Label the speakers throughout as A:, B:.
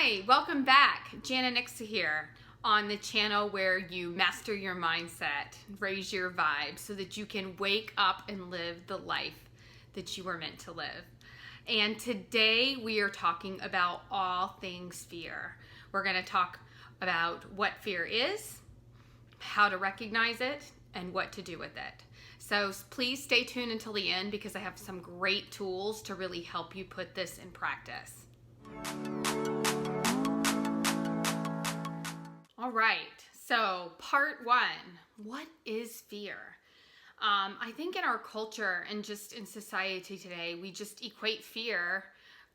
A: Hi, welcome back. Jana Nixa here on the channel where you master your mindset, raise your vibe so that you can wake up and live the life that you were meant to live. And today we are talking about all things fear. We're going to talk about what fear is, how to recognize it, and what to do with it. So please stay tuned until the end because I have some great tools to really help you put this in practice. All right, so part one, what is fear? I think in our culture and just in society today, we just equate fear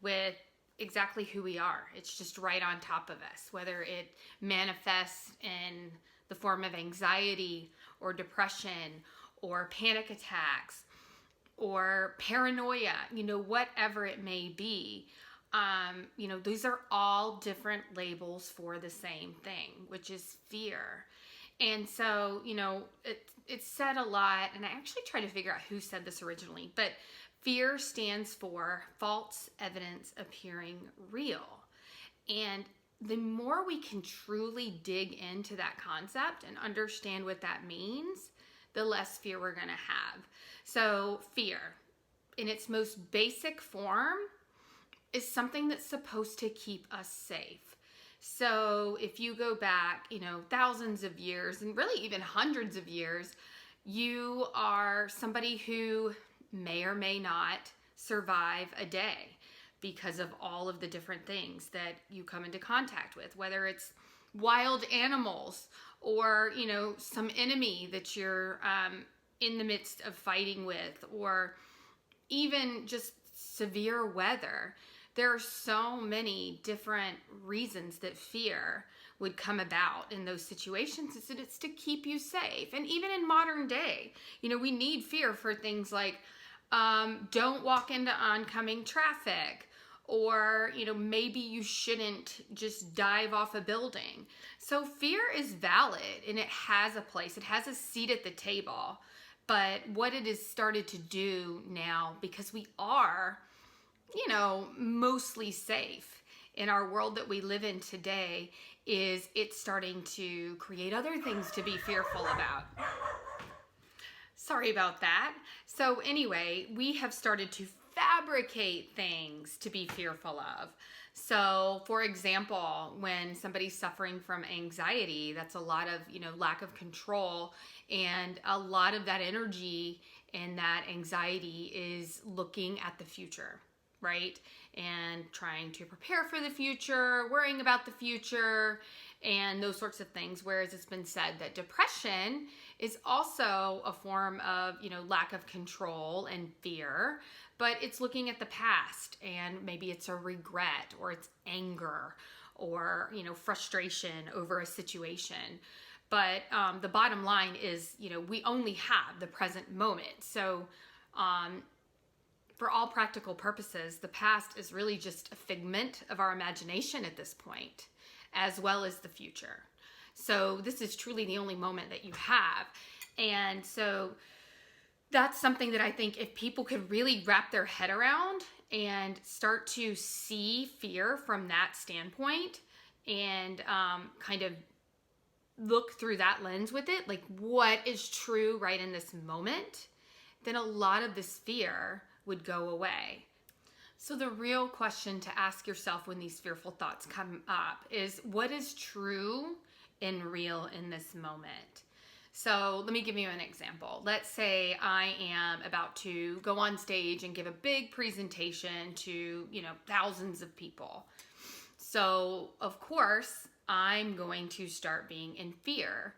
A: with exactly who we are. It's just right on top of us, whether it manifests in the form of anxiety or depression or panic attacks or paranoia, whatever it may be. These are all different labels for the same thing, which is fear. And so, it's said a lot, and I actually tried to figure out who said this originally, but fear stands for false evidence appearing real. And the more we can truly dig into that concept and understand what that means, the less fear we're going to have. So fear, in its most basic form, is something that's supposed to keep us safe. So if you go back, thousands of years and really even hundreds of years, you are somebody who may or may not survive a day because of all of the different things that you come into contact with, whether it's wild animals or, some enemy that you're in the midst of fighting with, or even just severe weather. There are so many different reasons that fear would come about in those situations. It's to keep you safe. And even in modern day, we need fear for things like don't walk into oncoming traffic, or, maybe you shouldn't just dive off a building. So fear is valid and it has a place. It has a seat at the table. But what it has started to do now, because we are mostly safe in our world that we live in today, is it's starting to create other things to be fearful about. Sorry about that. So anyway, we have started to fabricate things to be fearful of. So for example, when somebody's suffering from anxiety, that's a lot of, lack of control, and a lot of that energy and that anxiety is looking at the future, right? And trying to prepare for the future, worrying about the future, and those sorts of things. Whereas it's been said that depression is also a form of, lack of control and fear, but it's looking at the past, and maybe it's a regret or it's anger or, frustration over a situation. But the bottom line is, we only have the present moment. So, for all practical purposes, the past is really just a figment of our imagination at this point, as well as the future. So this is truly the only moment that you have. And so that's something that I think if people could really wrap their head around and start to see fear from that standpoint and kind of look through that lens with it, like what is true right in this moment, then a lot of this fear would go away. So the real question to ask yourself when these fearful thoughts come up is, what is true and real in this moment? So let me give you an example. Let's say I am about to go on stage and give a big presentation to, thousands of people. So of course, I'm going to start being in fear,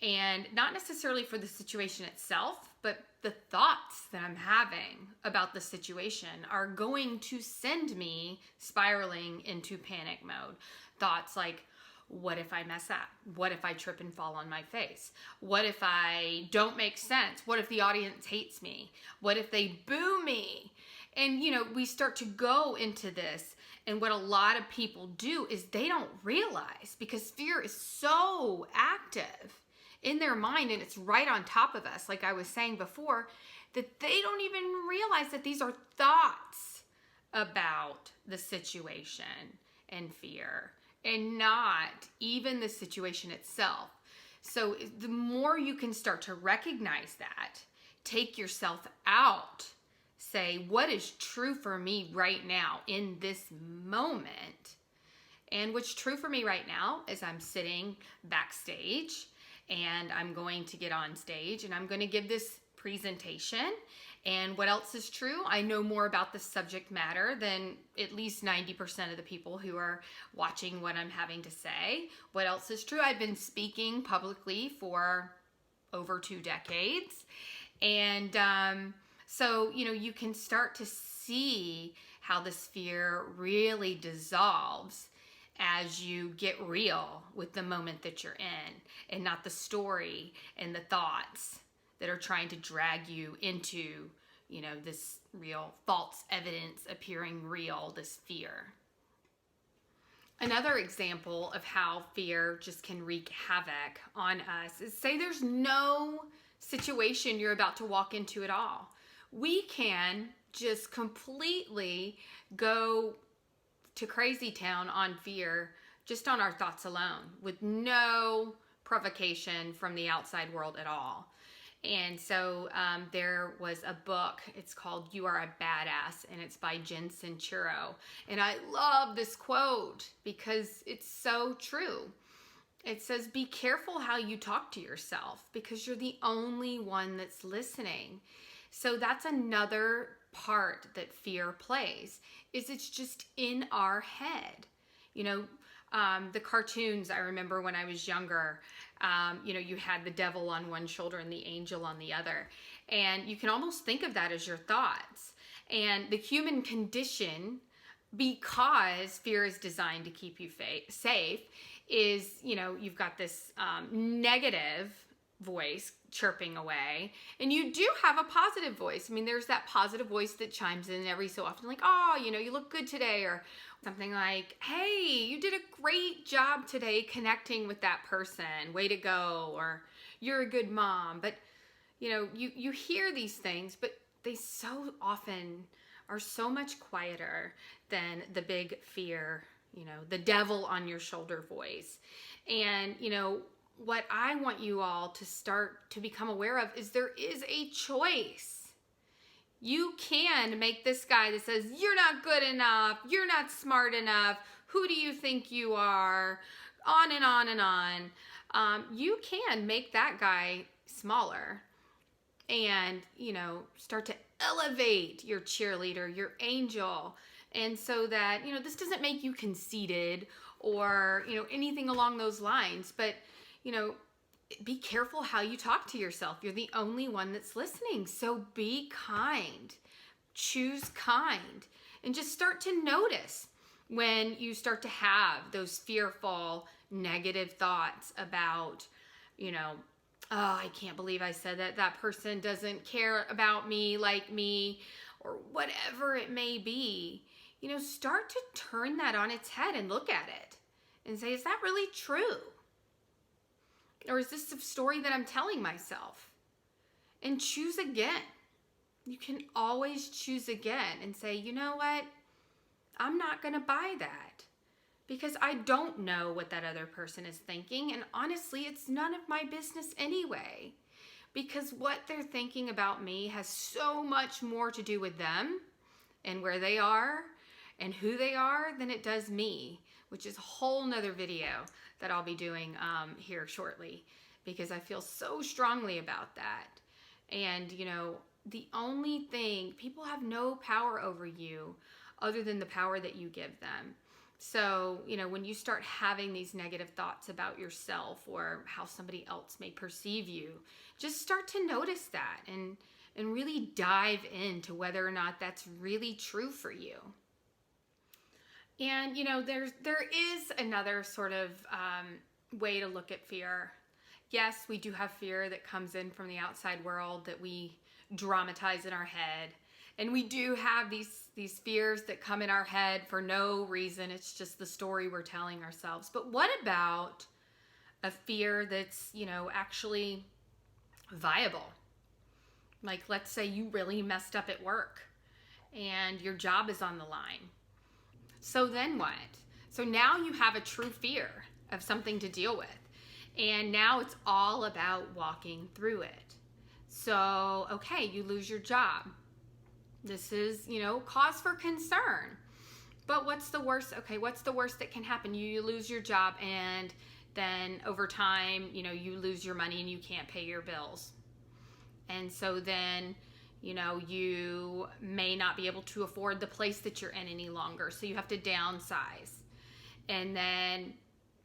A: and not necessarily for the situation itself, but the thoughts that I'm having about the situation are going to send me spiraling into panic mode. Thoughts like, what if I mess up? What if I trip and fall on my face? What if I don't make sense? What if the audience hates me? What if they boo me? And, we start to go into this. And what a lot of people do is they don't realize, because fear is so active in their mind and it's right on top of us, like I was saying before, that they don't even realize that these are thoughts about the situation. and fear, and not even the situation itself. So the more you can start to recognize that, take yourself out, say, what is true for me right now in this moment? And what's true for me right now is I'm sitting backstage and I'm going to get on stage and I'm going to give this presentation. And what else is true? I know more about the subject matter than at least 90% of the people who are watching what I'm having to say. What else is true? I've been speaking publicly for over 2 decades. And so, you can start to see how this fear really dissolves as you get real with the moment that you're in, and not the story and the thoughts that are trying to drag you into, this real false evidence appearing real, this fear. Another example of how fear just can wreak havoc on us is, say there's no situation you're about to walk into at all. We can just completely go to crazy town on fear just on our thoughts alone, with no provocation from the outside world at all. And so there was a book, it's called You Are a Badass, and it's by Jen Sincero. And I love this quote because it's so true. It says, be careful how you talk to yourself because you're the only one that's listening. So that's another part that fear plays, is it's just in our head. The cartoons, I remember when I was younger, you had the devil on one shoulder and the angel on the other. And you can almost think of that as your thoughts. And the human condition, because fear is designed to keep you safe, is, you've got this negative voice chirping away, and you do have a positive voice. I mean, there's that positive voice that chimes in every so often, like, oh, you look good today, or something like, hey, you did a great job today connecting with that person, way to go, or you're a good mom. But you hear these things, but they so often are so much quieter than the big fear, the devil on your shoulder voice. And what I want you all to start to become aware of is there is a choice. You can make this guy that says, you're not good enough, you're not smart enough, who do you think you are, on and on and on. You can make that guy smaller and, start to elevate your cheerleader, your angel. And so that, this doesn't make you conceited or, anything along those lines, but be careful how you talk to yourself. You're the only one that's listening. So be kind. Choose kind. And just start to notice when you start to have those fearful, negative thoughts about, oh, I can't believe I said that. That person doesn't care about me, like me, or whatever it may be. Start to turn that on its head and look at it and say, is that really true? Or is this a story that I'm telling myself? And choose again. You can always choose again and say, you know what? I'm not going to buy that because I don't know what that other person is thinking. And honestly, it's none of my business anyway, because what they're thinking about me has so much more to do with them and where they are and who they are than it does me, which is a whole nother video that I'll be doing here shortly, because I feel so strongly about that. And, the only thing, people have no power over you other than the power that you give them. So, when you start having these negative thoughts about yourself or how somebody else may perceive you, just start to notice that and really dive into whether or not that's really true for you. And, there is another sort of way to look at fear. Yes, we do have fear that comes in from the outside world that we dramatize in our head. And we do have these fears that come in our head for no reason. It's just the story we're telling ourselves. But what about a fear that's, actually viable? Like, let's say you really messed up at work and your job is on the line. So then what? So now you have a true fear of something to deal with. And now it's all about walking through it. So, okay, you lose your job. This is, cause for concern. But what's the worst? Okay, what's the worst that can happen? You lose your job, and then over time, you lose your money and you can't pay your bills. And so then, you may not be able to afford the place that you're in any longer. So you have to downsize. And then,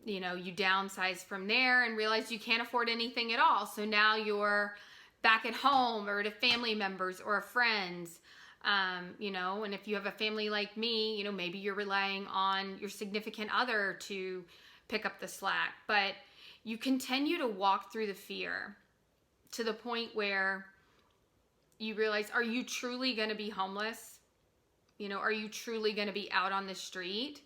A: you downsize from there and realize you can't afford anything at all. So now you're back at home or to family members or friends. And if you have a family like me, maybe you're relying on your significant other to pick up the slack. But you continue to walk through the fear to the point where you realize, are you truly going to be homeless? Are you truly going to be out on the street?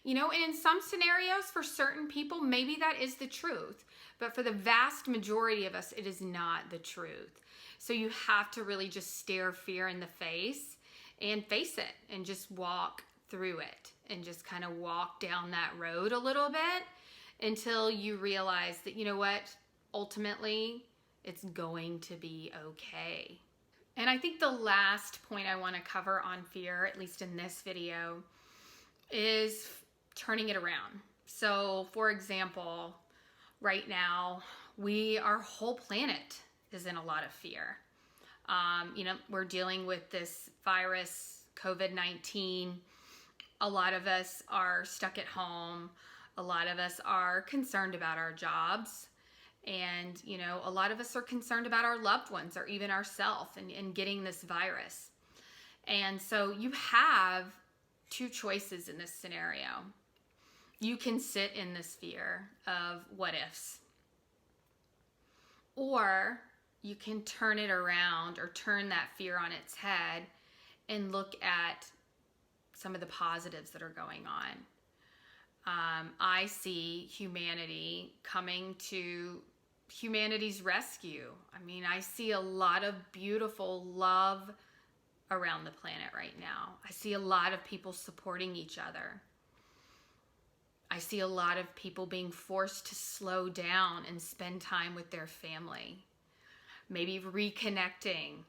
A: And in some scenarios, for certain people, maybe that is the truth. But for the vast majority of us, it is not the truth. So you have to really just stare fear in the face and face it and just walk through it and just kind of walk down that road a little bit until you realize that, ultimately it's going to be okay. And I think the last point I want to cover on fear, at least in this video, is turning it around. So, for example, right now, our whole planet is in a lot of fear. We're dealing with this virus, COVID-19. A lot of us are stuck at home. A lot of us are concerned about our jobs. And, a lot of us are concerned about our loved ones or even ourselves and getting this virus. And so you have two choices in this scenario. You can sit in this fear of what ifs, or you can turn it around or turn that fear on its head and look at some of the positives that are going on. I see humanity coming to humanity's rescue. I see a lot of beautiful love around the planet right now. I see a lot of people supporting each other. I see a lot of people being forced to slow down and spend time with their family. Maybe reconnecting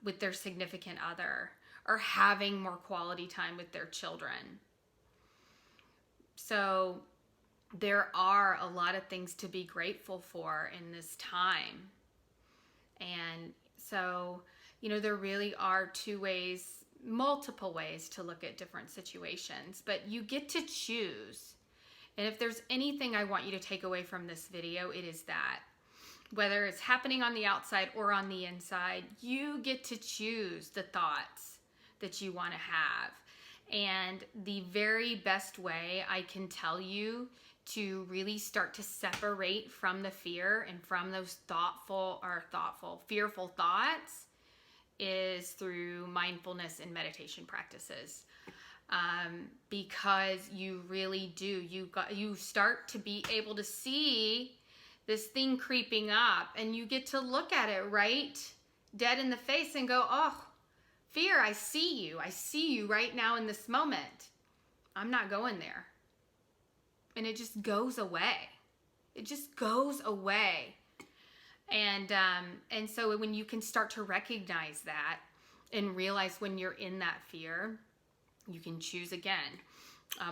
A: with their significant other or having more quality time with their children. So there are a lot of things to be grateful for in this time. And so, there really are multiple ways to look at different situations, but you get to choose. And if there's anything I want you to take away from this video, it is that. Whether it's happening on the outside or on the inside, you get to choose the thoughts that you want to have. And the very best way I can tell you to really start to separate from the fear and from those fearful thoughts is through mindfulness and meditation practices. Because you really do, you start to be able to see this thing creeping up, and you get to look at it right dead in the face and go, oh, fear, I see you right now in this moment. I'm not going there. And it just goes away. It just goes away. And so when you can start to recognize that and realize when you're in that fear, you can choose again.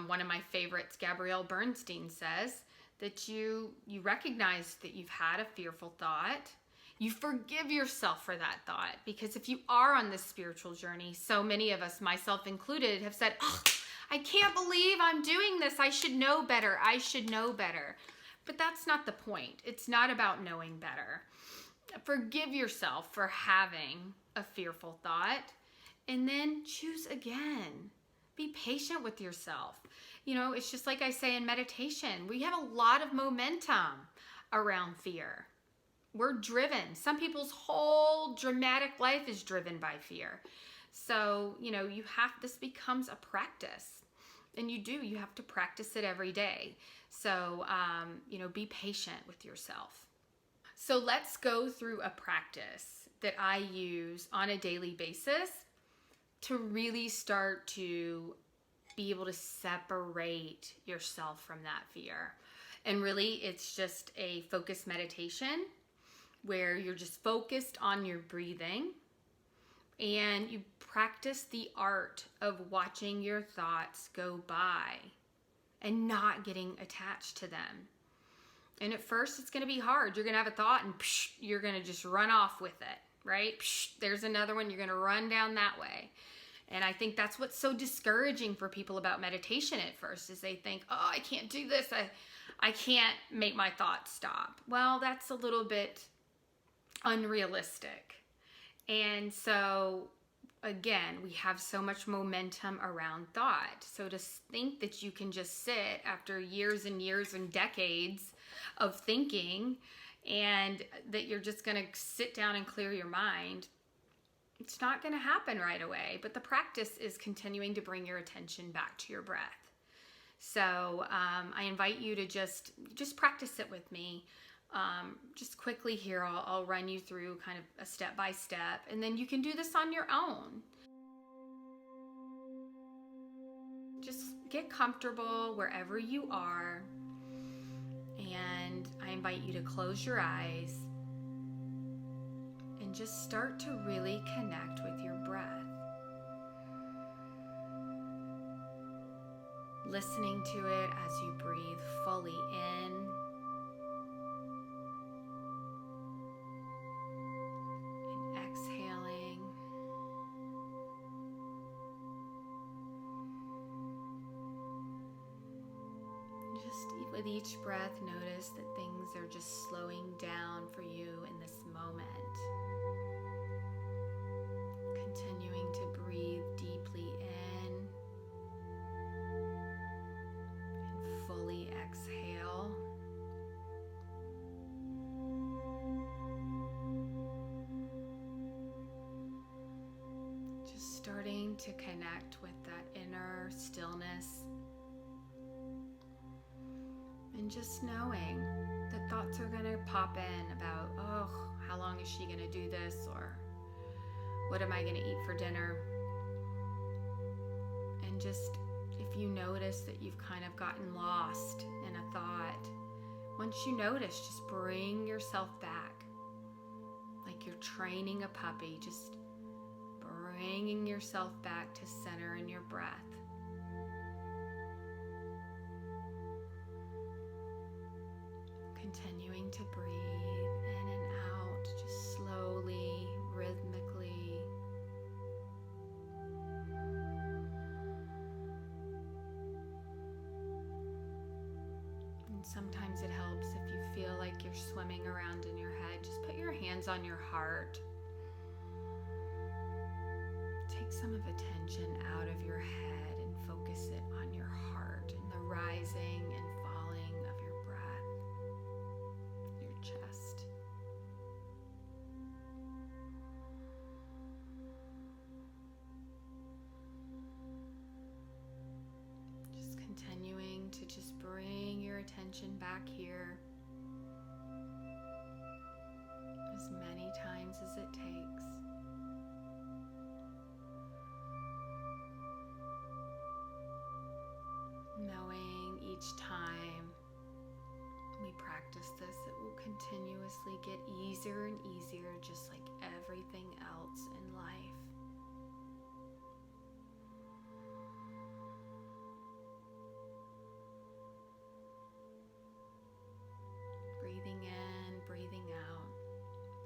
A: One of my favorites, Gabrielle Bernstein, says that you recognize that you've had a fearful thought. You forgive yourself for that thought, because if you are on this spiritual journey, so many of us, myself included, have said, oh, I can't believe I'm doing this. I should know better. I should know better. But that's not the point. It's not about knowing better. Forgive yourself for having a fearful thought, and then choose again. Be patient with yourself. It's just like I say in meditation, we have a lot of momentum around fear. We're driven. Some people's whole dramatic life is driven by fear. So, this becomes a practice. And you have to practice it every day. So, be patient with yourself. So let's go through a practice that I use on a daily basis to really start to be able to separate yourself from that fear. And really, it's just a focused meditation where you're just focused on your breathing and you practice the art of watching your thoughts go by and not getting attached to them. And at first, it's going to be hard. You're going to have a thought and you're going to just run off with it, right? There's another one. You're going to run down that way. And I think that's what's so discouraging for people about meditation at first is they think, oh, I can't do this. I can't make my thoughts stop. Well, that's a little bit unrealistic. And so, again, we have so much momentum around thought. So to think that you can just sit after years and years and decades of thinking and that you're just going to sit down and clear your mind, it's not going to happen right away. But the practice is continuing to bring your attention back to your breath. So I invite you to just practice it with me. Just quickly here, I'll run you through kind of a step-by-step, and then you can do this on your own. Just get comfortable wherever you are, and I invite you to close your eyes and just start to really connect with your breath. Listening to it as you breathe fully in and exhaling. Just with each breath, notice that things are just slowing down for you in this moment. Continuing to breathe deeply in and fully exhale. Just starting to connect with that inner stillness. And just knowing that thoughts are going to pop in about, oh, how long is she going to do this? Or what am I going to eat for dinner? And just, if you notice that you've kind of gotten lost in a thought, once you notice, just bring yourself back. Like you're training a puppy, just bringing yourself back to center in your breath. Continuing to breathe in and out, just slowly, rhythmically. And sometimes it helps if you feel like you're swimming around in your head, just put your hands on your heart. Take some of attention out of your head and focus it on your heart and the rising and falling of your breath, your chest. Just continuing to just bring your attention back here as many times as it takes. Knowing each time we practice this, it will continuously get easier and easier, just like everything else in life. Breathing in, breathing out,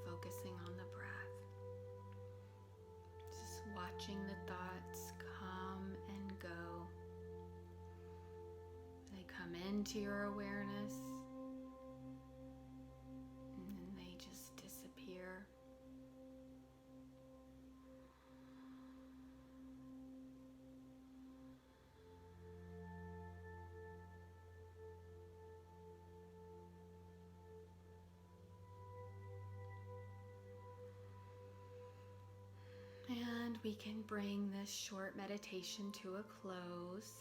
A: focusing on the breath. Just watching the thoughts come and go. They come into your awareness and then they just disappear. And we can bring this short meditation to a close.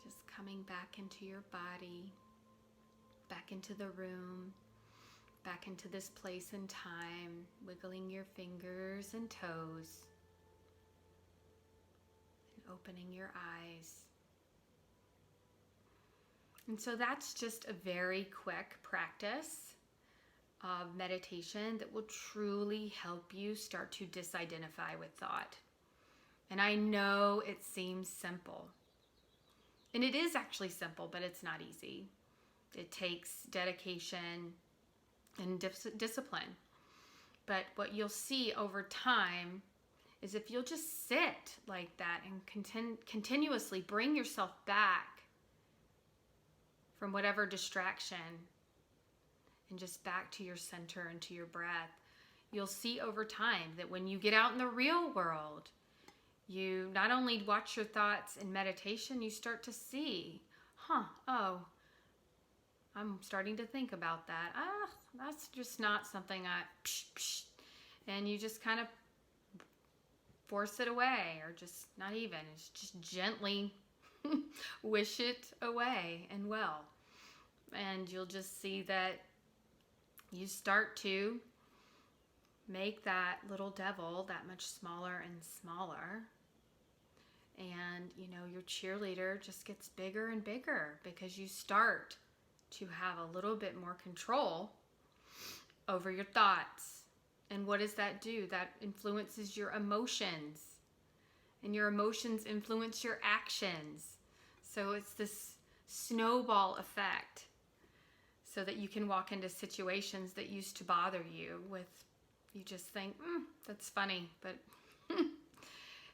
A: Just coming back into your body, back into the room, back into this place and time, wiggling your fingers and toes, and opening your eyes. And so that's just a very quick practice of meditation that will truly help you start to disidentify with thought. And I know it seems simple. And it is actually simple, but it's not easy. It takes dedication and discipline. But what you'll see over time is if you'll just sit like that and continuously bring yourself back from whatever distraction and just back to your center and to your breath, you'll see over time that when you get out in the real world, you not only watch your thoughts in meditation, you start to see, oh, I'm starting to think about that. That's just not something and you just kind of force it away, or just not even, it's just gently wish it away and well. And you'll just see that you start to make that little devil that much smaller and smaller. And, your cheerleader just gets bigger and bigger because you start to have a little bit more control over your thoughts. And what does that do? That influences your emotions. And your emotions influence your actions. So it's this snowball effect, so that you can walk into situations that used to bother you you just think, that's funny, but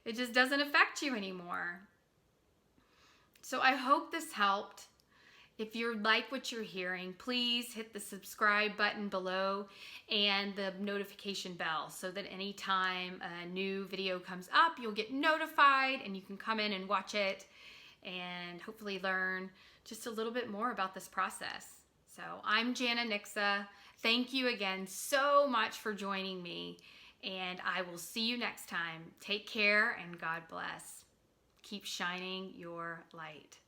A: it just doesn't affect you anymore. So I hope this helped. If you like what you're hearing, please hit the subscribe button below and the notification bell so that anytime a new video comes up, you'll get notified and you can come in and watch it and hopefully learn just a little bit more about this process. So I'm Jana Nixa. Thank you again so much for joining me, and I will see you next time. Take care and God bless. Keep shining your light.